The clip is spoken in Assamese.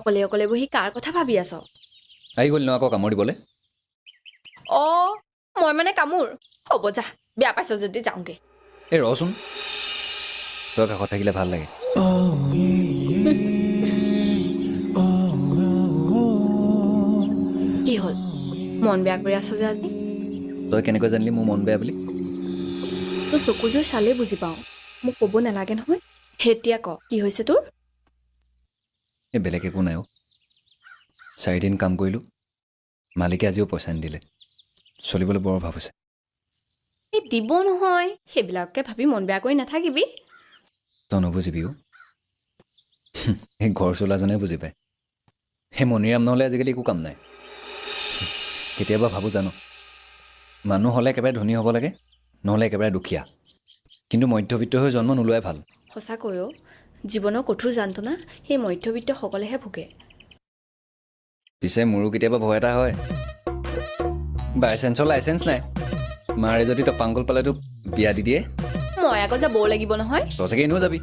অকলে অকলে বহি কাৰ কথা ভাবি আছ? আহি গ'ল ন আকৌ কামোৰ দিবলৈ। মই মানে কামোৰ? হ'ব যা, বেয়া পাইছ যদি যাওঁগে। এই ৰচোন, তই কাষত থাকিলে ভাল লাগে। কি হ'ল, মন বেয়া কৰি আছ যে আজি? তই কেনেকৈ জানিলি মোৰ মন বেয়া বুলি? তোৰ চকুযোৰ চালেই বুজি পাওঁ। মোক ক'ব নালাগে নহয়। এতিয়া ক, কি হৈছে তোৰ? এই বেলেগ একো নাই অ'। 4 দিন কাম কৰিলোঁ, মালিকে আজিও পইচা নিদিলে। চলিবলৈ বৰ অভাৱ হৈছে। এই দিব নহয়, সেইবিলাককে ভাবি মন বেয়া কৰি নাথাকিবি। তই নুবুজিবি অ'। সেই ঘৰ চলাজনে বুজি পায়। সেই মণিৰাম নহ'লে আজিকালি একো কাম নাই। কেতিয়াবা ভাবোঁ জানো, মানুহ হ'লে একেবাৰে ধনী হ'ব লাগে, নহ'লে একেবাৰে দুখীয়া। কিন্তু মধ্যবিত্ত হৈ জন্ম নোলোৱাই ভাল। সঁচাকৈ অ', জীৱনৰ কঠোৰ যান্ত্ৰণা সেই মধ্যবিত্তসকলেহে ভোগে। পিছে মোৰো কেতিয়াবা ভয় এটা হয়। বাইচেন্সৰ লাইচেন্স নাই, মাৰে যদি টপাংকল পালে তোক বিয়া দি দিয়ে। মই আকৌ যাবও লাগিব নহয়। তই চাগে এনেও যাবি।